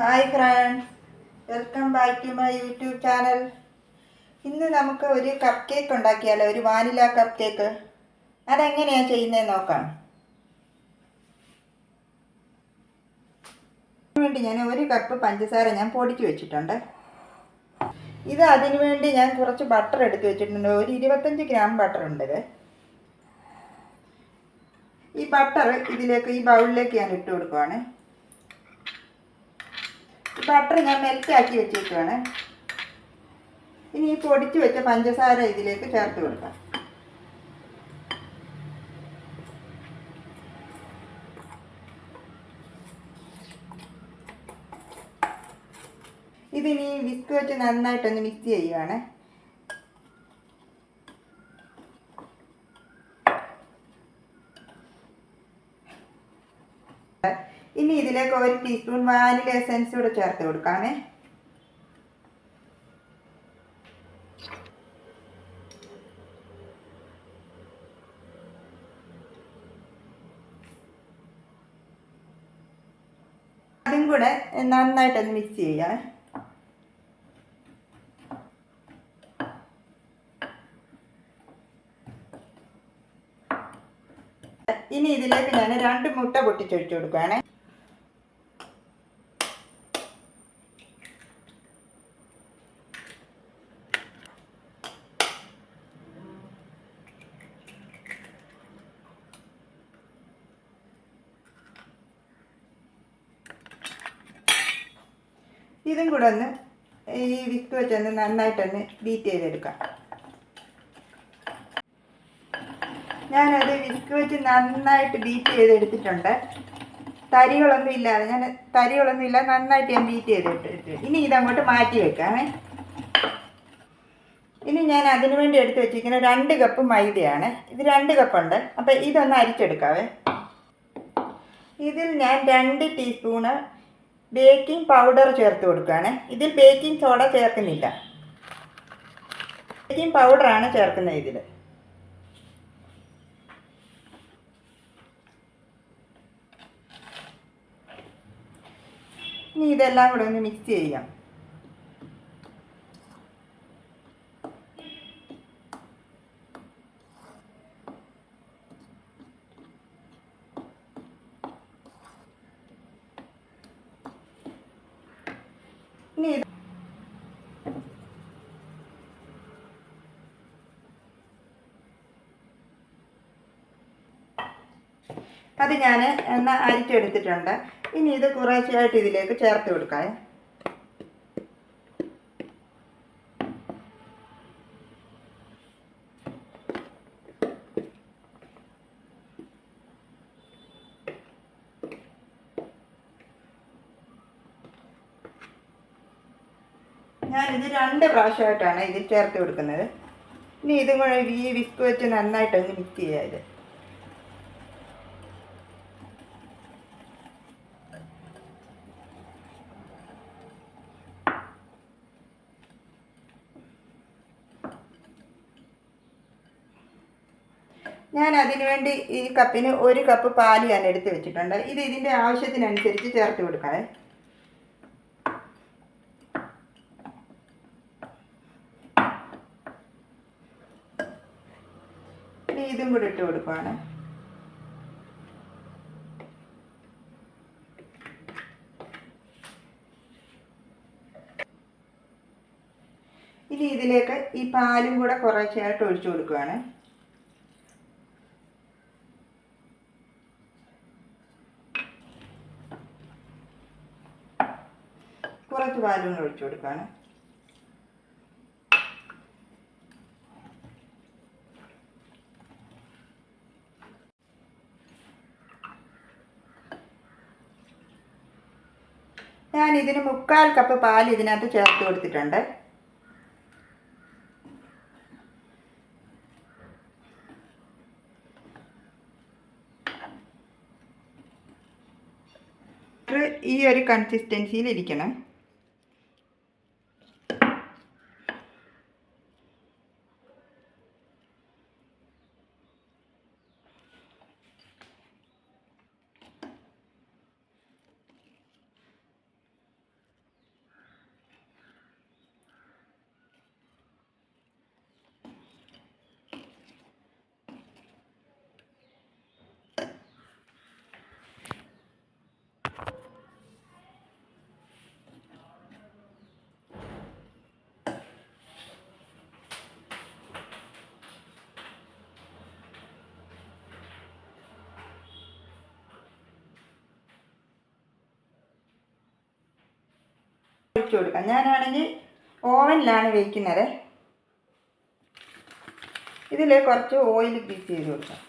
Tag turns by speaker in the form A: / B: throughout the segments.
A: Hi friends, welcome back to my YouTube channel. ഇന്ന് നമുക്ക് ഒരു കപ്പ് കേക്ക് ഉണ്ടാക്കിയാലോ, ഒരു വാനില കപ്പ് കേക്ക്. അതെങ്ങനെയാണ് ചെയ്യുന്നതെന്ന് നോക്കാം. അതിനുവേണ്ടി ഞാൻ ഒരു കപ്പ് പഞ്ചസാര ഞാൻ പൊടിച്ച് വെച്ചിട്ടുണ്ട്. അതിനുവേണ്ടി ഞാൻ കുറച്ച് ബട്ടർ എടുത്ത് വെച്ചിട്ടുണ്ട്. ഒരു 25 ഗ്രാം ബട്ടർ ഉണ്ട്. ഈ ബട്ടർ ഈ ബൗളിലേക്ക് ഞാൻ ഇട്ട് കൊടുക്കുവാണ്. ബട്ടർ ഞാൻ മെൽറ്റാക്കി വെച്ചിട്ടാണ്. ഇനി ഈ പൊടിച്ച് വെച്ച പഞ്ചസാര ഇതിലേക്ക് ചേർത്ത് കൊടുക്കാം. ഇതിനി വിസ്ക് വെച്ച് നന്നായിട്ടൊന്ന് മിക്സ് ചെയ്യുകയാണ്. ഇനി ഇതിലേക്ക് 1 ടീസ്പൂൺ വാനില എസൻസ് കൂടെ ചേർത്ത് കൊടുക്കാമേ. അതും കൂടെ നന്നായിട്ടൊന്ന് മിക്സ് ചെയ്യാം. ഇനി ഇതിലേക്ക് ഞാൻ 2 മുട്ട പൊട്ടിച്ചൊഴിച്ചു കൊടുക്കുകയാണ്. ഇതും കൂടെ ഒന്ന് ഈ വിസ്ക് വെച്ചൊന്ന് നന്നായിട്ടൊന്ന് ബീറ്റ് ചെയ്തെടുക്കാം. ഞാനത് വിസ്ക് വെച്ച് നന്നായിട്ട് ബീറ്റ് ചെയ്തെടുത്തിട്ടുണ്ട്. തരികളൊന്നും ഇല്ലാതെ നന്നായിട്ട് ഞാൻ ബീറ്റ് ചെയ്തെടുത്തിട്ട് ഇനി ഇതങ്ങോട്ട് മാറ്റി വെക്കാമേ. ഇനി ഞാൻ അതിനു വേണ്ടി എടുത്ത് വെച്ചിരിക്കുന്ന 2 കപ്പ് മൈദയാണ്. ഇത് 2 കപ്പുണ്ട്. അപ്പം ഇതൊന്ന് അരിച്ചെടുക്കാവേ. ഇതിൽ ഞാൻ 2 ടീസ്പൂണ് ബേക്കിംഗ് പൗഡർ ചേർത്ത് കൊടുക്കുകയാണ്. ഇതിൽ ബേക്കിംഗ് സോഡ ചേർക്കുന്നില്ല, ബേക്കിംഗ് പൗഡറാണ് ചേർക്കുന്നത് ഇതിൽ. ഇനി ഇതെല്ലാം കൂടെ ഒന്ന് മിക്സ് ചെയ്യാം. ഇനി അത് ഞാൻ അരിച്ചെടുത്തിട്ടുണ്ട്. ഇനി ഇത് കുറേശ്ശെയായിട്ട് ഇതിലേക്ക് ചേർത്ത് കൊടുക്കാം. ഞാനിത് 2 പ്രാവശ്യമായിട്ടാണ് ഇതിൽ ചേർത്ത് കൊടുക്കുന്നത്. ഇനി ഇതും കൂടെ ഈ വിസ്ക് വെച്ച് നന്നായിട്ടൊന്ന് മിക്സ് ചെയ്യാം. ഇത് ഞാൻ അതിനു വേണ്ടി ഈ കപ്പിന് 1 കപ്പ് പാല് ഞാൻ എടുത്ത് വെച്ചിട്ടുണ്ട്. ഇത് ഇതിൻ്റെ ആവശ്യത്തിനനുസരിച്ച് ചേർത്ത് കൊടുക്കാം. ഇതും കൂടി ഇട്ട് കൊടുക്കുകയാണ്. ഇനി ഇതിലേക്ക് ഈ പാലും കൂടെ കുറേശ്ശെയായിട്ട് ഒഴിച്ചു കൊടുക്കുകയാണ്. കുറച്ച് പാലും കൂടെ ഒഴിച്ചു കൊടുക്കുകയാണ്. ഞാൻ ഇതിന് 3/4 കപ്പ് പാൽ ഇതിനകത്ത് ചേർത്ത് കൊടുത്തിട്ടുണ്ട്. ഈ ഒരു കൺസിസ്റ്റൻസിയിൽ ഇരിക്കണം. ഒഴിച്ചു കൊടുക്കാം. ഞാനാണെങ്കിൽ ഓവനിലാണ് വയ്ക്കുന്നത്. ഇതിൽ കുറച്ച് ഓയിൽ ഗ്രീസ് ചെയ്ത് കൊടുക്കാം.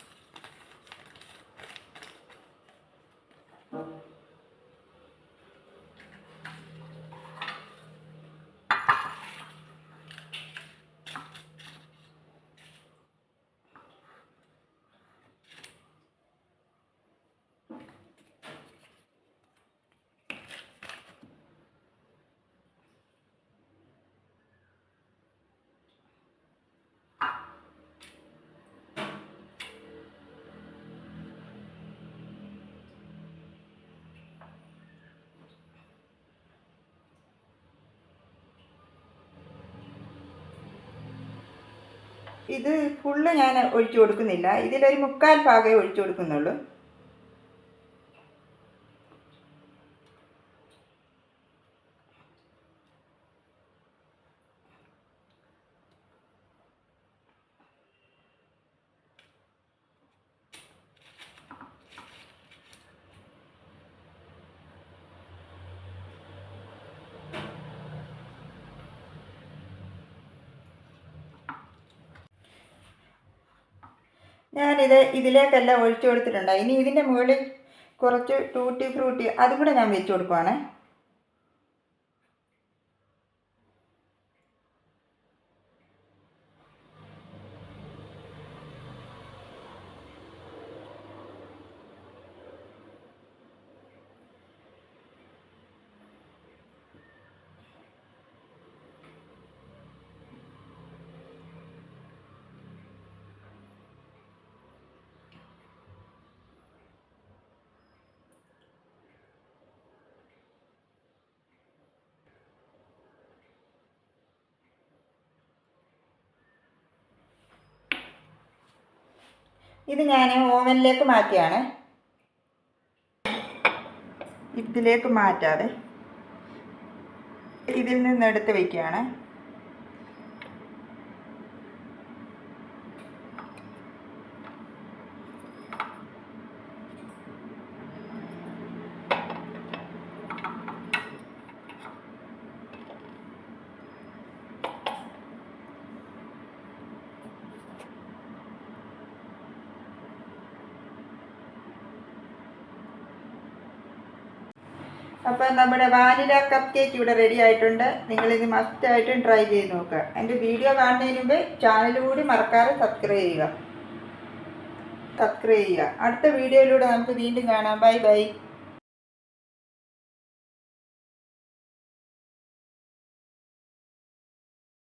A: ഇത് ഫുള്ള് ഞാൻ ഒഴിച്ചു കൊടുക്കുന്നില്ല. ഇതിലൊരു 3/4 ഭാഗമേ ഒഴിച്ചു കൊടുക്കുന്നുള്ളൂ. ഇതിലേക്കെല്ലാം ഒഴിച്ചു കൊടുത്തിട്ടുണ്ട്. ഇനി ഇതിൻ്റെ മുകളിൽ കുറച്ച് ടൂട്ടി ഫ്രൂട്ടി അതും കൂടെ ഞാൻ വെച്ച് കൊടുക്കുവാണ്. ഇത് ഞാൻ ഓവനിലേക്ക് മാറ്റിയാണ്. ഇതിലേക്ക് മാറ്റാതെ ഇതിൽ നിന്ന് എടുത്ത് വയ്ക്കുകയാണ്. അപ്പം നമ്മുടെ വാനില കപ്പ് കേക്ക് ഇവിടെ റെഡി ആയിട്ടുണ്ട്. നിങ്ങളിത് മസ്റ്റായിട്ടും ട്രൈ ചെയ്ത് നോക്കുക. എൻ്റെ വീഡിയോ കാണുന്നതിന് മുമ്പ് ചാനൽ കൂടി മറക്കാതെ സബ്സ്ക്രൈബ് ചെയ്യുക. അടുത്ത വീഡിയോയിലൂടെ നമുക്ക് വീണ്ടും കാണാം. Bye bye.